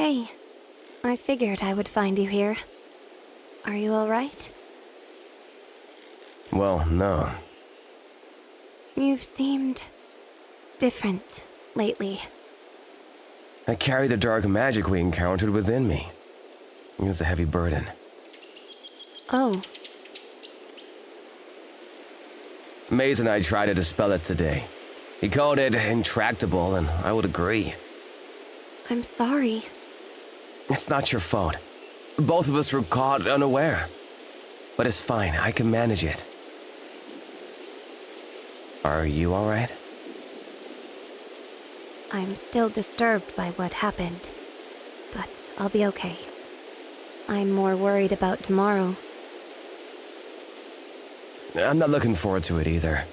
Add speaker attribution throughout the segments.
Speaker 1: Hey, I figured I would find you here. Are you alright?
Speaker 2: Well, no.
Speaker 1: You've seemed different lately.
Speaker 2: I carry the dark magic we encountered within me. It was a heavy burden.
Speaker 1: Oh,
Speaker 2: Maze and I tried to dispel it today. He called it intractable, and I would agree.
Speaker 1: I'm sorry.
Speaker 2: It's not your fault. Both of us were caught unaware. But it's fine, I can manage it. Are you alright?
Speaker 1: I'm still disturbed by what happened, but I'll be okay. I'm more worried about tomorrow.
Speaker 2: I'm not looking forward to it either.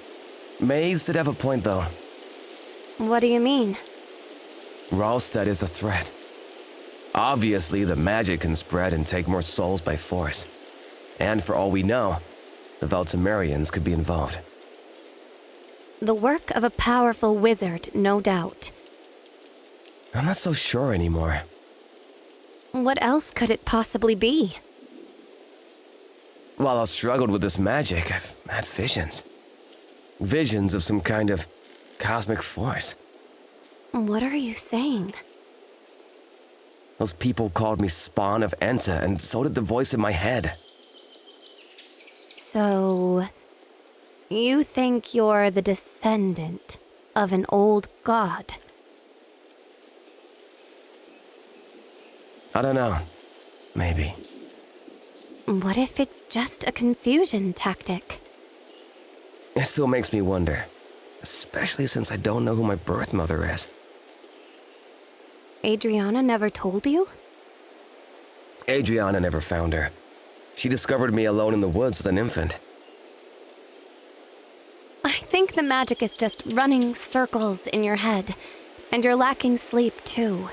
Speaker 2: Maze did have a point, though.
Speaker 1: What do you mean?
Speaker 2: Rolstead is a threat. Obviously, the magic can spread and take more souls by force. And for all we know, the Valtimerians could be involved.
Speaker 1: The work of a powerful wizard, no doubt.
Speaker 2: I'm not so sure anymore.
Speaker 1: What else could it possibly be?
Speaker 2: While I struggled with this magic, I've had visions. Visions of some kind of cosmic force.
Speaker 1: What are you saying?
Speaker 2: Those people called me spawn of Enta, and so did the voice in my head.
Speaker 1: So, you think you're the descendant of an old god?
Speaker 2: I don't know. Maybe.
Speaker 1: What if it's just a confusion tactic?
Speaker 2: It still makes me wonder. Especially since I don't know who my birth mother is.
Speaker 1: Adriana never told you?
Speaker 2: Adriana never found her. She discovered me alone in the woods as an infant.
Speaker 1: I think the magic is just running circles in your head, and you're lacking sleep too.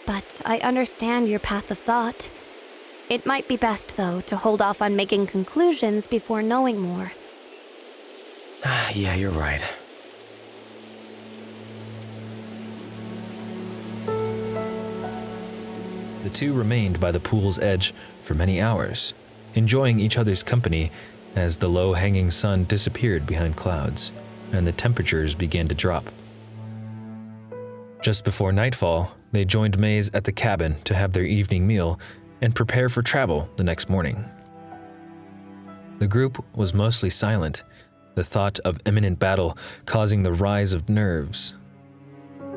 Speaker 1: But I understand your path of thought. It might be best, though, to hold off on making conclusions before knowing more.
Speaker 2: Yeah, you're right.
Speaker 3: The two remained by the pool's edge for many hours, enjoying each other's company as the low-hanging sun disappeared behind clouds and the temperatures began to drop. Just before nightfall, they joined Maze at the cabin to have their evening meal and prepare for travel the next morning. The group was mostly silent, the thought of imminent battle causing the rise of nerves.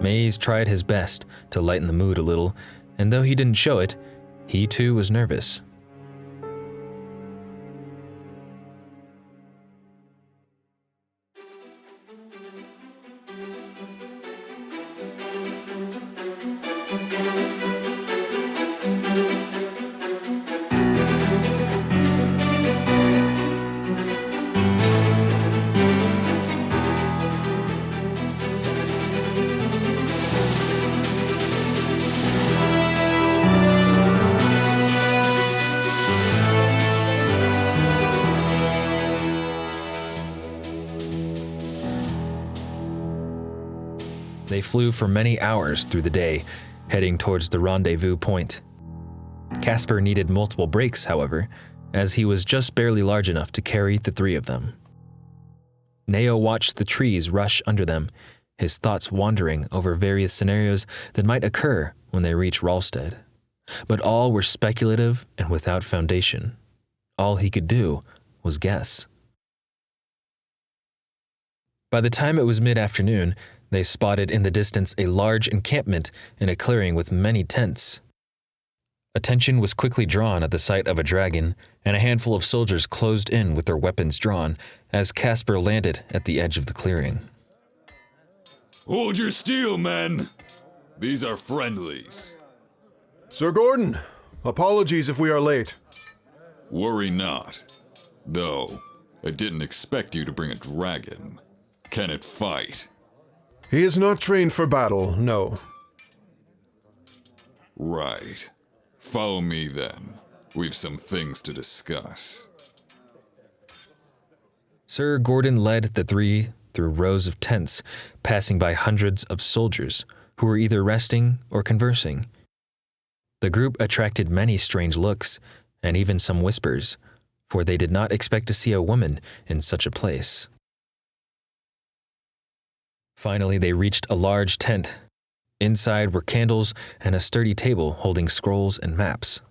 Speaker 3: Maze tried his best to lighten the mood a little, and though he didn't show it, he too was nervous. They flew for many hours through the day, heading towards the rendezvous point. Casper needed multiple breaks, however, as he was just barely large enough to carry the three of them. Neo watched the trees rush under them, his thoughts wandering over various scenarios that might occur when they reach Rolstead. But all were speculative and without foundation. All he could do was guess. By the time it was mid-afternoon, they spotted in the distance a large encampment in a clearing with many tents. Attention was quickly drawn at the sight of a dragon, and a handful of soldiers closed in with their weapons drawn as Casper landed at the edge of the clearing.
Speaker 4: Hold your steel, men! These are friendlies.
Speaker 5: Sir Gordon, apologies if we are late.
Speaker 4: Worry not. Though, I didn't expect you to bring a dragon. Can it fight?
Speaker 5: He is not trained for battle, no.
Speaker 4: Right. Follow me then. We've some things to discuss.
Speaker 3: Sir Gordon led the three through rows of tents, passing by hundreds of soldiers who were either resting or conversing. The group attracted many strange looks, and even some whispers, for they did not expect to see a woman in such a place. Finally, they reached a large tent. Inside were candles and a sturdy table holding scrolls and maps.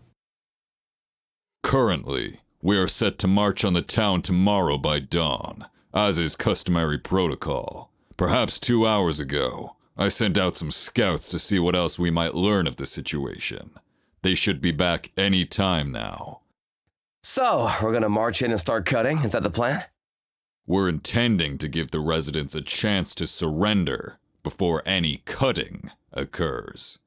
Speaker 4: Currently, we are set to march on the town tomorrow by dawn, as is customary protocol. Perhaps 2 hours ago, I sent out some scouts to see what else we might learn of the situation. They should be back any time now.
Speaker 2: So, we're gonna march in and start cutting? Is that the plan?
Speaker 4: We're intending to give the residents a chance to surrender before any cutting occurs.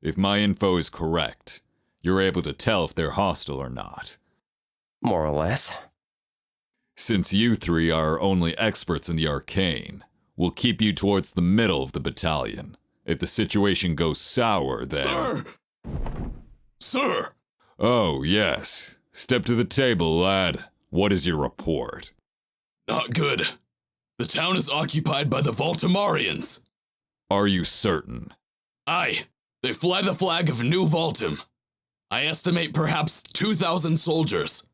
Speaker 4: If my info is correct, you're able to tell if they're hostile or not.
Speaker 2: More or less.
Speaker 4: Since you three are only experts in the arcane, we'll keep you towards the middle of the battalion. If the situation goes sour, then...
Speaker 6: Sir! Sir!
Speaker 4: Oh, yes. Step to the table, lad. What is your report?
Speaker 6: Not good. The town is occupied by the Voltimarians.
Speaker 4: Are you certain?
Speaker 6: Aye. They fly the flag of New Voltim. I estimate perhaps 2,000 soldiers.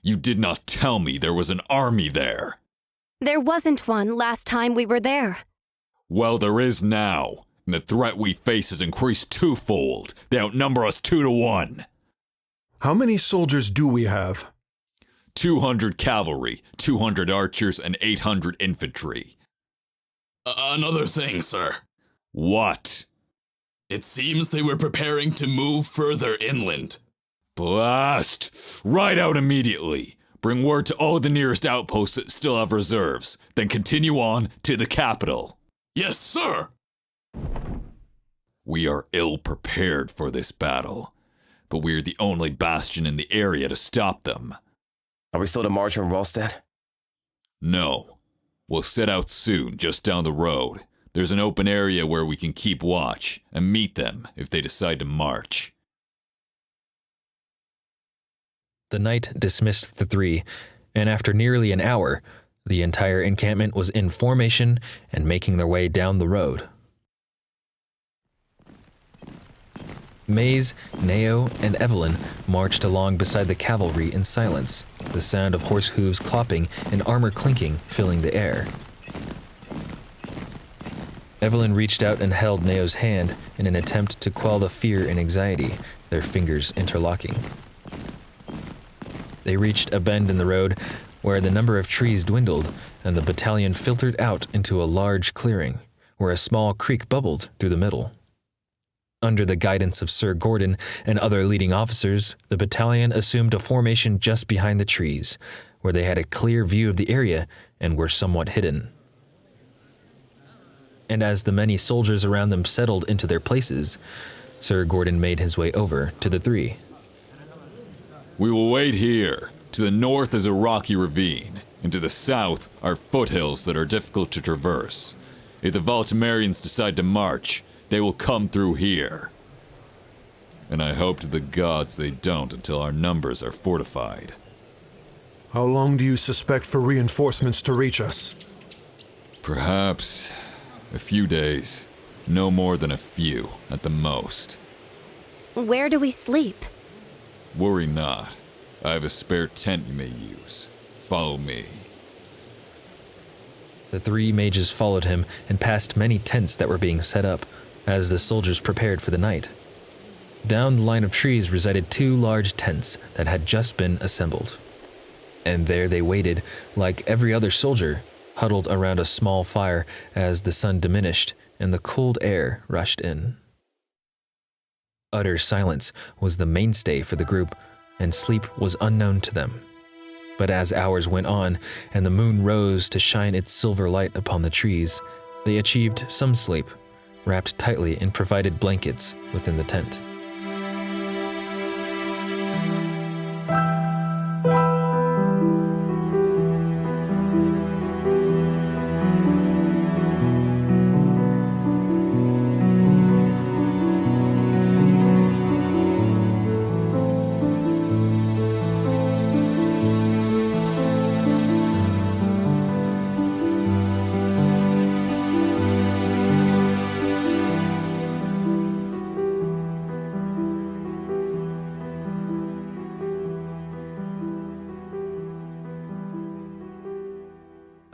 Speaker 4: You did not tell me there was an army there.
Speaker 1: There wasn't one last time we were there.
Speaker 4: Well, there is now, and the threat we face has increased twofold. They outnumber us 2 to 1.
Speaker 5: How many soldiers do we have?
Speaker 4: 200 cavalry, 200 archers, and 800 infantry.
Speaker 6: Another thing, sir.
Speaker 4: What?
Speaker 6: It seems they were preparing to move further inland.
Speaker 4: Blast! Ride out immediately. Bring word to all the nearest outposts that still have reserves. Then continue on to the capital.
Speaker 6: Yes, sir!
Speaker 4: We are ill prepared for this battle, but we are the only bastion in the area to stop them.
Speaker 2: Are we still to march on Rolstead?
Speaker 4: No. We'll set out soon, just down the road. There's an open area where we can keep watch and meet them if they decide to march.
Speaker 3: The knight dismissed the three, and after nearly an hour, the entire encampment was in formation and making their way down the road. Maze, Neo, and Evelyn marched along beside the cavalry in silence, the sound of horse hooves clopping and armor clinking filling the air. Evelyn reached out and held Neo's hand in an attempt to quell the fear and anxiety, their fingers interlocking. They reached a bend in the road where the number of trees dwindled and the battalion filtered out into a large clearing where a small creek bubbled through the middle. Under the guidance of Sir Gordon and other leading officers, the battalion assumed a formation just behind the trees, where they had a clear view of the area and were somewhat hidden. And as the many soldiers around them settled into their places, Sir Gordon made his way over to the three.
Speaker 4: We will wait here. To the north is a rocky ravine, and to the south are foothills that are difficult to traverse. If the Voltimarians decide to march, they will come through here. And I hope to the gods they don't until our numbers are fortified.
Speaker 5: How long do you suspect for reinforcements to reach us?
Speaker 4: Perhaps a few days. No more than a few, at the most.
Speaker 1: Where do we sleep?
Speaker 4: Worry not. I have a spare tent you may use. Follow me.
Speaker 3: The three mages followed him and passed many tents that were being set up as the soldiers prepared for the night. Down the line of trees resided 2 large tents that had just been assembled. And there they waited, like every other soldier, huddled around a small fire as the sun diminished and the cold air rushed in. Utter silence was the mainstay for the group, and sleep was unknown to them. But as hours went on and the moon rose to shine its silver light upon the trees, they achieved some sleep, wrapped tightly in provided blankets within the tent.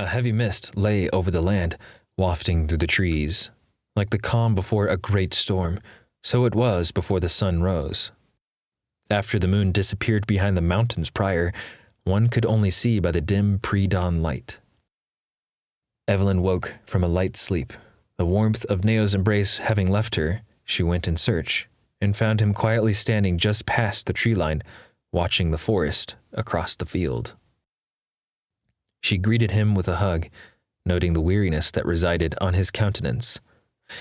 Speaker 3: A heavy mist lay over the land, wafting through the trees. Like the calm before a great storm, so it was before the sun rose. After the moon disappeared behind the mountains prior, one could only see by the dim pre-dawn light. Evelyn woke from a light sleep. The warmth of Neo's embrace having left her, she went in search, and found him quietly standing just past the tree line, watching the forest across the field. She greeted him with a hug, noting the weariness that resided on his countenance.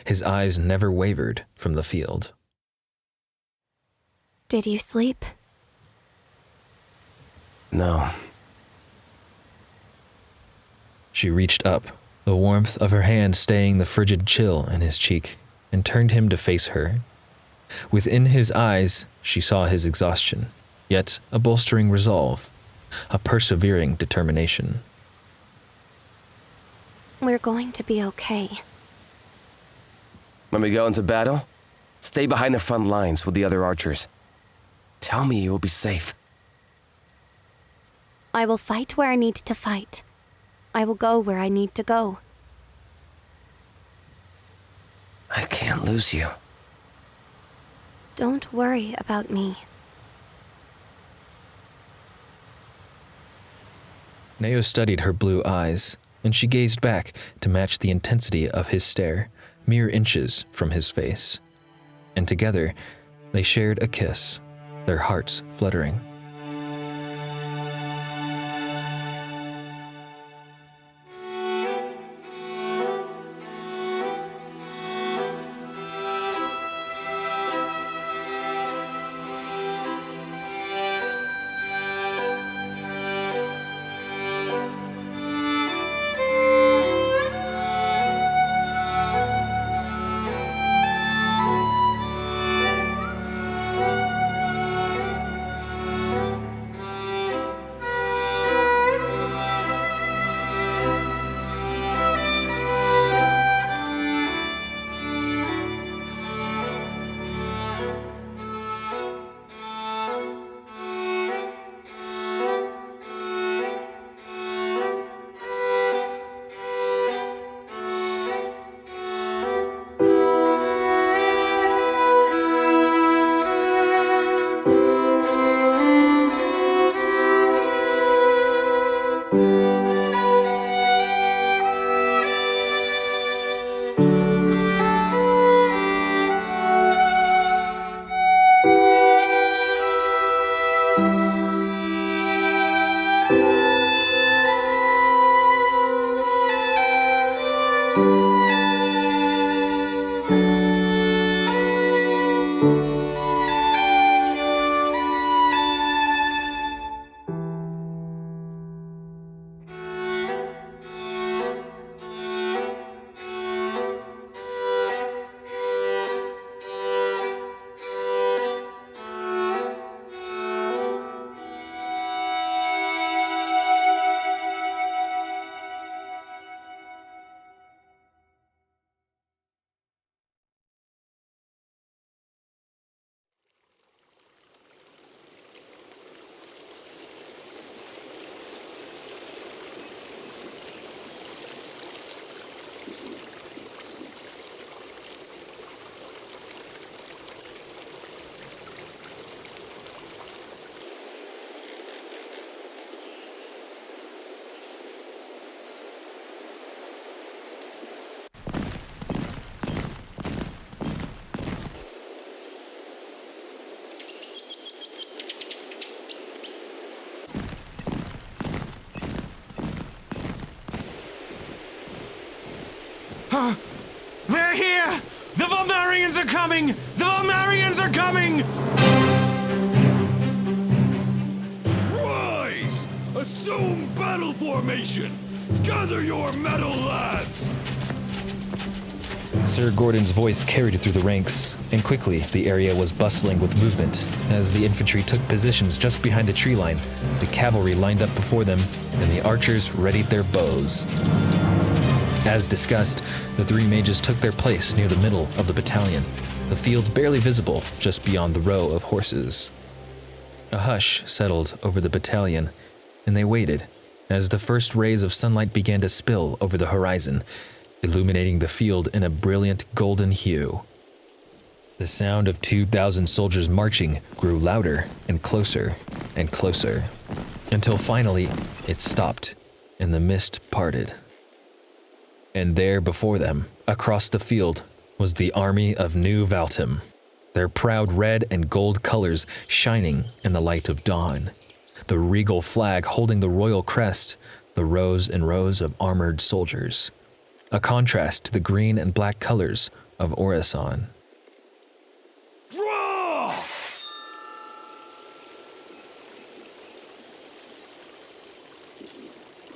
Speaker 3: His eyes never wavered from the field.
Speaker 1: Did you sleep?
Speaker 2: No.
Speaker 3: She reached up, the warmth of her hand staying the frigid chill in his cheek, and turned him to face her. Within his eyes, she saw his exhaustion, yet a bolstering resolve, a persevering determination.
Speaker 1: We're going to be okay.
Speaker 2: When we go into battle, stay behind the front lines with the other archers. Tell me you will be safe.
Speaker 1: I will fight where I need to fight. I will go where I need to go.
Speaker 2: I can't lose you.
Speaker 1: Don't worry about me.
Speaker 3: Neo studied her blue eyes, and she gazed back to match the intensity of his stare, mere inches from his face. And together, they shared a kiss, their hearts fluttering.
Speaker 7: They're here! The Volmarians are coming! The Volmarians are coming! Rise! Assume battle formation! Gather your metal, lads!
Speaker 3: Sir Gordon's voice carried through the ranks, and quickly the area was bustling with movement. As the infantry took positions just behind the tree line, the cavalry lined up before them, and the archers readied their bows. As discussed, the three mages took their place near the middle of the battalion, the field barely visible just beyond the row of horses. A hush settled over the battalion, and they waited as the first rays of sunlight began to spill over the horizon, illuminating the field in a brilliant golden hue. The sound of 2,000 soldiers marching grew louder and closer, until finally it stopped and the mist parted. And there before them, across the field, was the army of New Valtim, their proud red and gold colors shining in the light of dawn, the regal flag holding the royal crest, the rows and rows of armored soldiers, a contrast to the green and black colors of Orison.
Speaker 7: Draw!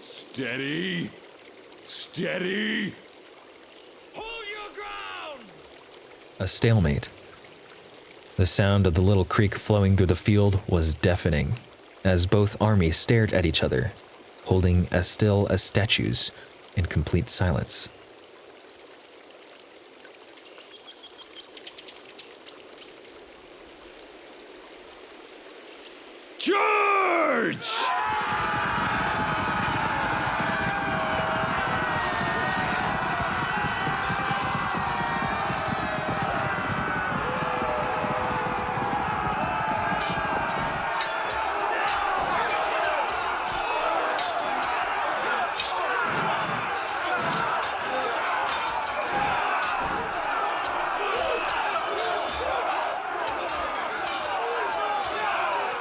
Speaker 7: Steady. Steady. Hold your ground!
Speaker 3: A stalemate. The sound of the little creek flowing through the field was deafening, as both armies stared at each other, holding as still as statues in complete silence.
Speaker 7: Charge!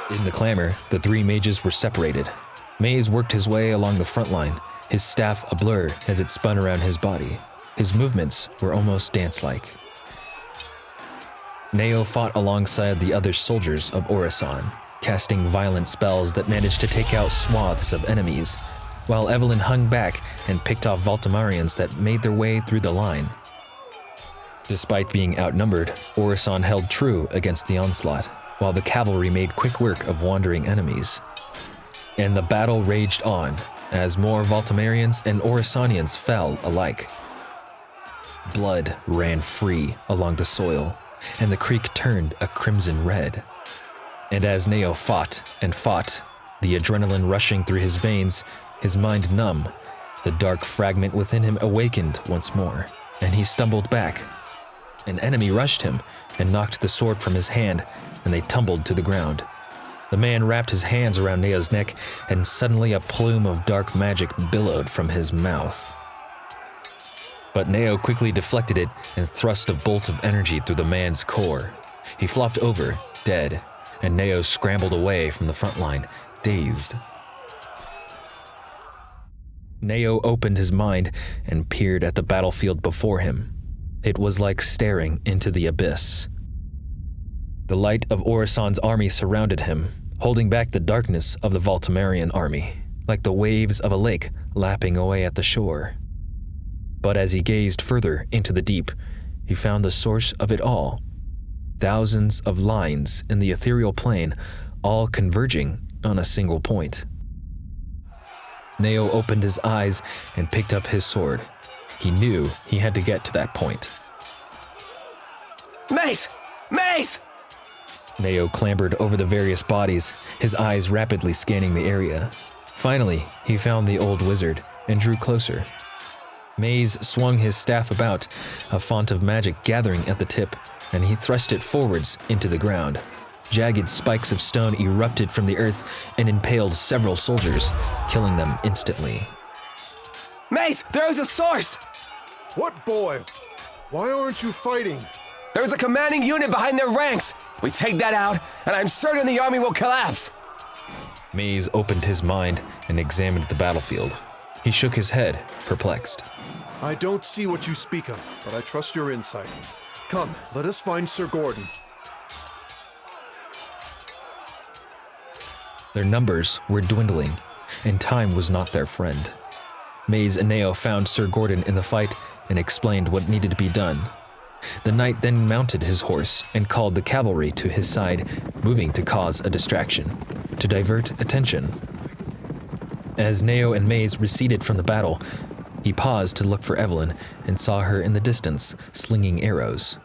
Speaker 3: In the clamor, the three mages were separated. Maze worked his way along the front line, his staff a blur as it spun around his body. His movements were almost dance-like. Neo fought alongside the other soldiers of Orison, casting violent spells that managed to take out swaths of enemies, while Evelyn hung back and picked off Valtimarians that made their way through the line. Despite being outnumbered, Orison held true against the onslaught, while the cavalry made quick work of wandering enemies. And the battle raged on, as more Valtimarians and Orisonians fell alike. Blood ran free along the soil, and the creek turned a crimson red. And as Neo fought and fought, the adrenaline rushing through his veins, his mind numb, the dark fragment within him awakened once more, and he stumbled back. An enemy rushed him and knocked the sword from his hand, and they tumbled to the ground. The man wrapped his hands around Neo's neck, and suddenly a plume of dark magic billowed from his mouth. But Neo quickly deflected it and thrust a bolt of energy through the man's core. He flopped over, dead, and Neo scrambled away from the front line, dazed. Neo opened his mind and peered at the battlefield before him. It was like staring into the abyss. The light of Orison's army surrounded him, holding back the darkness of the Valtimarian army, like the waves of a lake lapping away at the shore. But as he gazed further into the deep, he found the source of it all. Thousands of lines in the ethereal plane, all converging on a single point. Neo opened his eyes and picked up his sword. He knew he had to get to that point.
Speaker 2: Mace! Mace!
Speaker 3: Neo clambered over the various bodies, his eyes rapidly scanning the area. Finally, he found the old wizard and drew closer. Maze swung his staff about, a font of magic gathering at the tip, and he thrust it forwards into the ground. Jagged spikes of stone erupted from the earth and impaled several soldiers, killing them instantly.
Speaker 2: Mace, there's a source!
Speaker 5: What boy? Why aren't you fighting?
Speaker 2: There's a commanding unit behind their ranks. We take that out, and I'm certain the army will collapse.
Speaker 3: Maze opened his mind and examined the battlefield. He shook his head, perplexed.
Speaker 5: I don't see what you speak of, but I trust your insight. Come, let us find Sir Gordon.
Speaker 3: Their numbers were dwindling, and time was not their friend. Maze and Neo found Sir Gordon in the fight and explained what needed to be done. The knight then mounted his horse and called the cavalry to his side, moving to cause a distraction, to divert attention. As Neo and Maze receded from the battle, he paused to look for Evelyn and saw her in the distance, slinging arrows.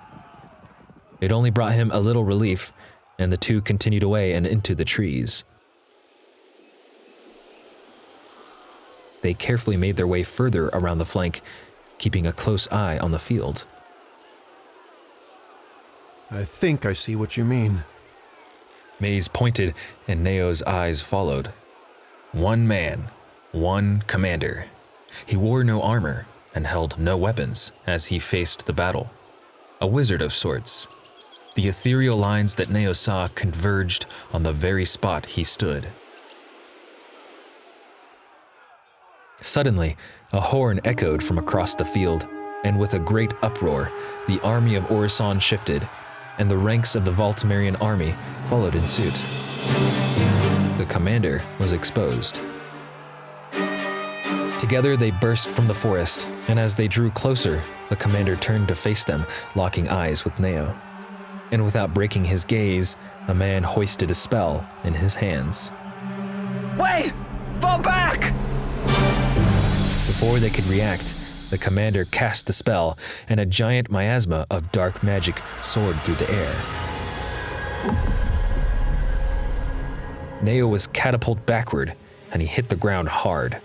Speaker 3: It only brought him a little relief, and the two continued away and into the trees. they carefully made their way further around the flank, keeping a close eye on the field.
Speaker 5: I think I see what you mean.
Speaker 3: Maze pointed, and Neo's eyes followed. One man, one commander. He wore no armor and held no weapons as he faced the battle. A wizard of sorts. The ethereal lines that Neo saw converged on the very spot he stood. Suddenly, a horn echoed from across the field, and with a great uproar, the army of Orison shifted, and the ranks of the Voltimerian army followed in suit. The commander was exposed. Together they burst from the forest, and as they drew closer, the commander turned to face them, locking eyes with Neo. And without breaking his gaze, a man hoisted a spell in his hands.
Speaker 2: Wait! Fall back!
Speaker 3: Before they could react, the commander cast the spell, and a giant miasma of dark magic soared through the air. Neo was catapulted backward, and he hit the ground hard.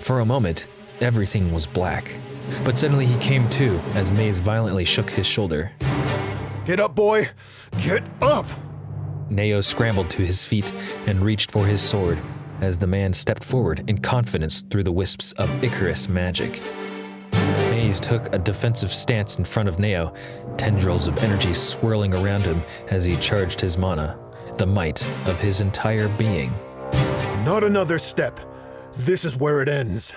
Speaker 3: For a moment, everything was black, but suddenly he came to as Maze violently shook his shoulder.
Speaker 5: Get up, boy! Get up!
Speaker 3: Neo scrambled to his feet and reached for his sword as the man stepped forward in confidence through the wisps of Icarus magic. Maze took a defensive stance in front of Neo, tendrils of energy swirling around him as he charged his mana, the might of his entire being.
Speaker 5: Not another step. This is where it ends.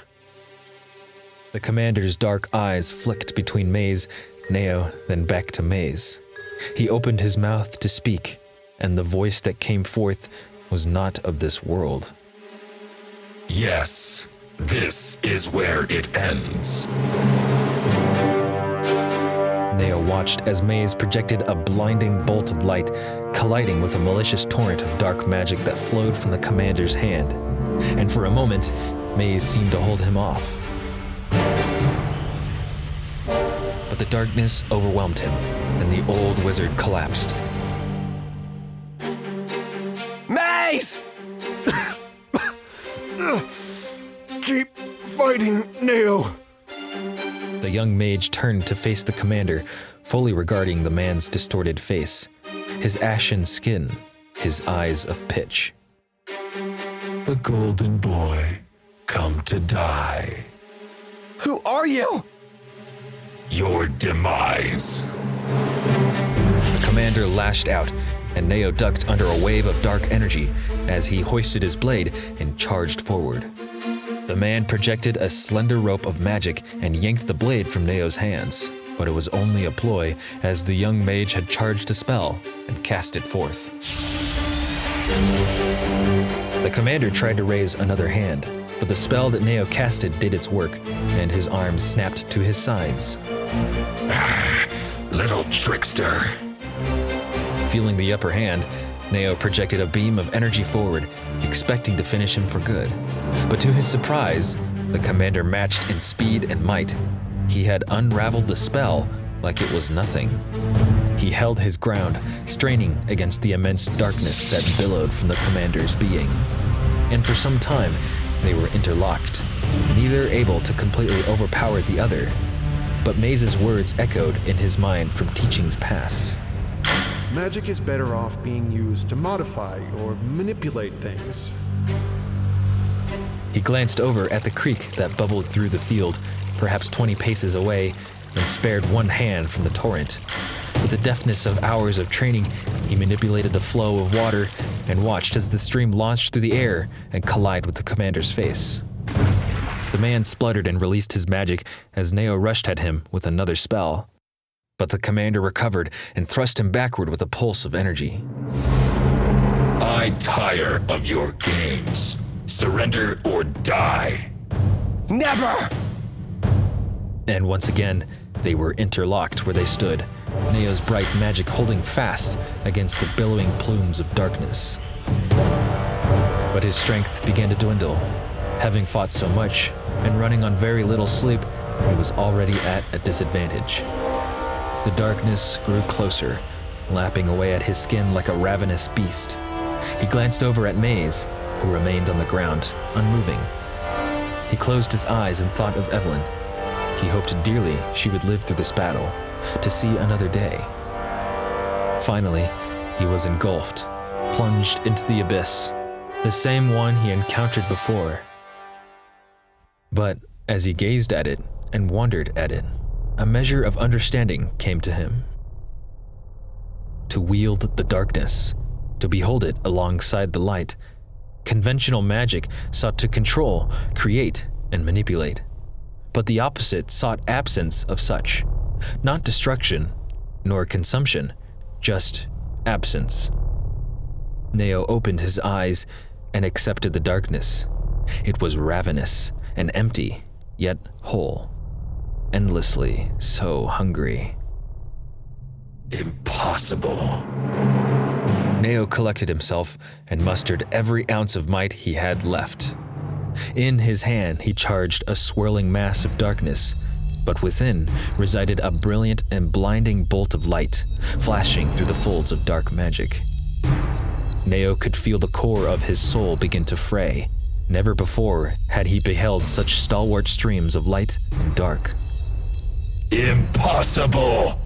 Speaker 3: The commander's dark eyes flicked between Maze, Neo, then back to Maze. He opened his mouth to speak, and the voice that came forth was not of this world.
Speaker 8: Yes, this is where it ends.
Speaker 3: Neo watched as Maze projected a blinding bolt of light, colliding with a malicious torrent of dark magic that flowed from the commander's hand. And for a moment, Maze seemed to hold him off. But the darkness overwhelmed him, and the old wizard collapsed.
Speaker 2: Maze!
Speaker 5: Keep fighting, Neo.
Speaker 3: The young mage turned to face the commander, fully regarding the man's distorted face, his ashen skin, his eyes of pitch.
Speaker 8: The golden boy, come to die.
Speaker 2: Who are you?
Speaker 8: Your demise.
Speaker 3: The commander lashed out, and Neo ducked under a wave of dark energy as he hoisted his blade and charged forward. The man projected a slender rope of magic and yanked the blade from Neo's hands, but it was only a ploy as the young mage had charged a spell and cast it forth. The commander tried to raise another hand, but the spell that Neo casted did its work, and his arms snapped to his sides.
Speaker 8: Little trickster.
Speaker 3: Feeling the upper hand, Neo projected a beam of energy forward, expecting to finish him for good. But to his surprise, the commander matched in speed and might. He had unraveled the spell like it was nothing. He held his ground, straining against the immense darkness that billowed from the commander's being. And for some time, they were interlocked, neither able to completely overpower the other. But Maze's words echoed in his mind from teachings past.
Speaker 5: Magic is better off being used to modify or manipulate things.
Speaker 3: He glanced over at the creek that bubbled through the field, perhaps 20 paces away, and spared one hand from the torrent. With the deftness of hours of training, he manipulated the flow of water and watched as the stream launched through the air and collided with the commander's face. The man spluttered and released his magic as Neo rushed at him with another spell. But the commander recovered and thrust him backward with a pulse of energy.
Speaker 8: I tire of your games. Surrender or die.
Speaker 2: Never!
Speaker 3: And once again, they were interlocked where they stood, Neo's bright magic holding fast against the billowing plumes of darkness. But his strength began to dwindle. Having fought so much and running on very little sleep, he was already at a disadvantage. The darkness grew closer, lapping away at his skin like a ravenous beast. He glanced over at Maze, who remained on the ground, unmoving. He closed his eyes and thought of Evelyn. He hoped dearly she would live through this battle, to see another day. Finally, he was engulfed, plunged into the abyss, the same one he encountered before. But as he gazed at it and wondered at it, a measure of understanding came to him. To wield the darkness, to behold it alongside the light, conventional magic sought to control, create, and manipulate. But the opposite sought absence of such, not destruction, nor consumption, just absence. Neo opened his eyes and accepted the darkness. It was ravenous and empty, yet whole, endlessly so hungry.
Speaker 8: Impossible.
Speaker 3: Neo collected himself and mustered every ounce of might he had left. In his hand, he charged a swirling mass of darkness, but within resided a brilliant and blinding bolt of light, flashing through the folds of dark magic. Neo could feel the core of his soul begin to fray. Never before had he beheld such stalwart streams of light and dark.
Speaker 8: Impossible!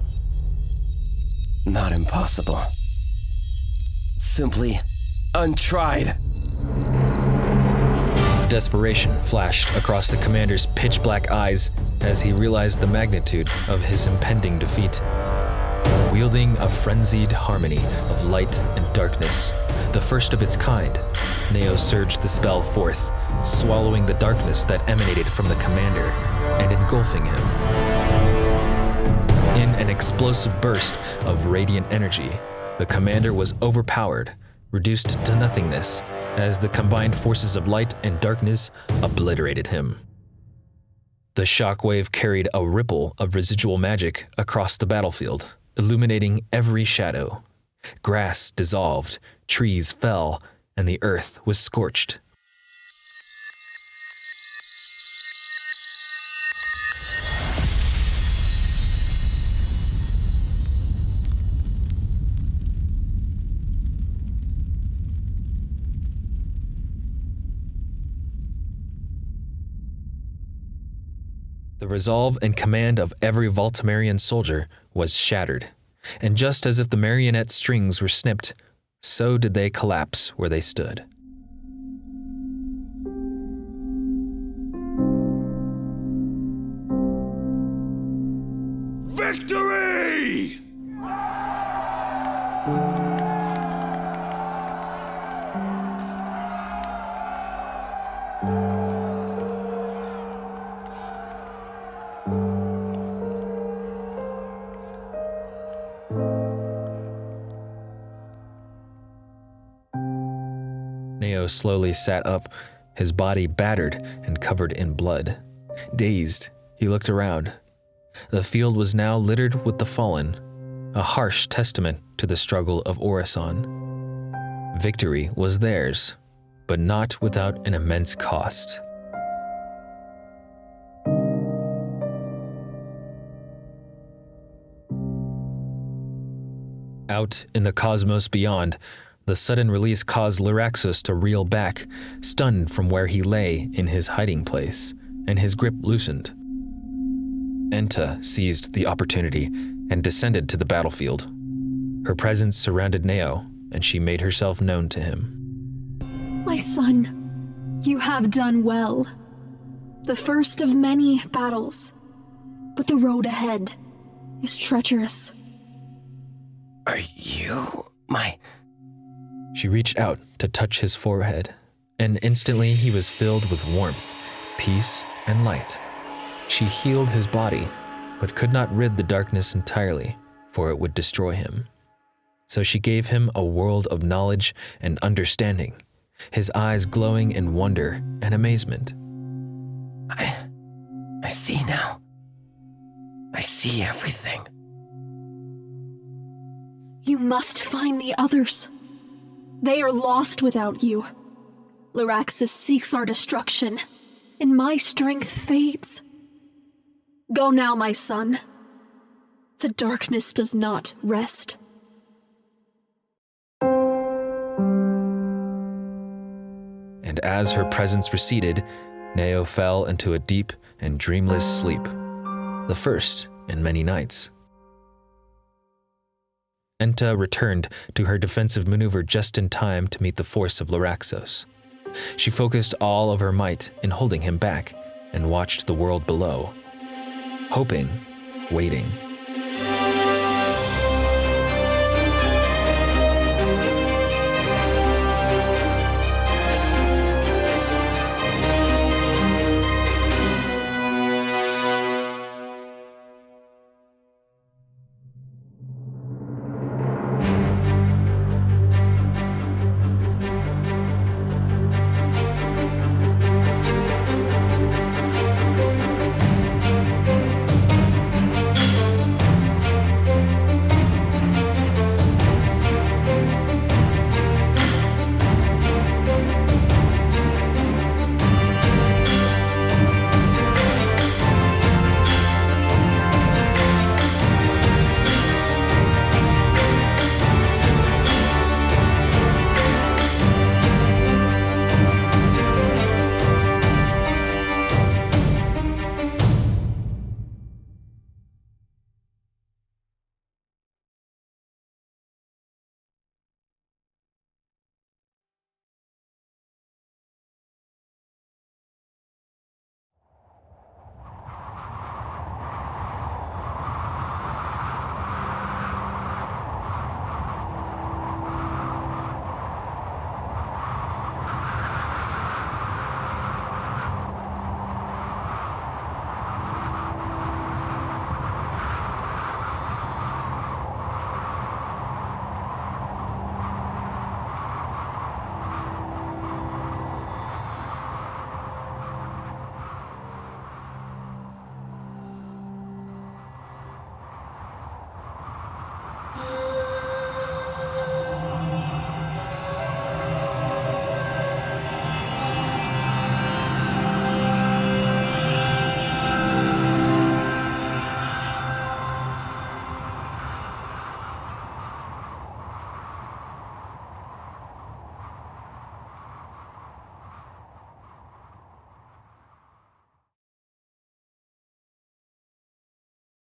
Speaker 2: Not impossible. Simply untried.
Speaker 3: Desperation flashed across the commander's pitch-black eyes as he realized the magnitude of his impending defeat. Wielding a frenzied harmony of light and darkness, the first of its kind, Neo surged the spell forth, swallowing the darkness that emanated from the commander and engulfing him. In an explosive burst of radiant energy, the commander was overpowered, reduced to nothingness, as the combined forces of light and darkness obliterated him. The shockwave carried a ripple of residual magic across the battlefield, illuminating every shadow. Grass dissolved, trees fell, and the earth was scorched. The resolve and command of every Voltimerian soldier was shattered, and just as if the marionette strings were snipped, so did they collapse where they stood.
Speaker 7: Victory!
Speaker 3: Neo slowly sat up, his body battered and covered in blood. Dazed, he looked around. The field was now littered with the fallen, a harsh testament to the struggle of Orison. Victory was theirs, but not without an immense cost. Out in the cosmos beyond, the sudden release caused Lyraxus to reel back, stunned from where he lay in his hiding place, and his grip loosened. Enta seized the opportunity and descended to the battlefield. Her presence surrounded Neo, and she made herself known to him.
Speaker 9: My son, you have done well. The first of many battles, but the road ahead is treacherous.
Speaker 2: Are you my...
Speaker 3: She reached out to touch his forehead, and instantly he was filled with warmth, peace, and light. She healed his body, but could not rid the darkness entirely, for it would destroy him. So she gave him a world of knowledge and understanding, his eyes glowing in wonder and amazement.
Speaker 2: I see now. I see everything.
Speaker 9: You must find the others. They are lost without you. Lyraxus seeks our destruction, and my strength fades. Go now, my son. The darkness does not rest.
Speaker 3: And as her presence receded, Neo fell into a deep and dreamless sleep, the first in many nights. Enta returned to her defensive maneuver just in time to meet the force of Laraxos. She focused all of her might in holding him back and watched the world below, hoping, waiting,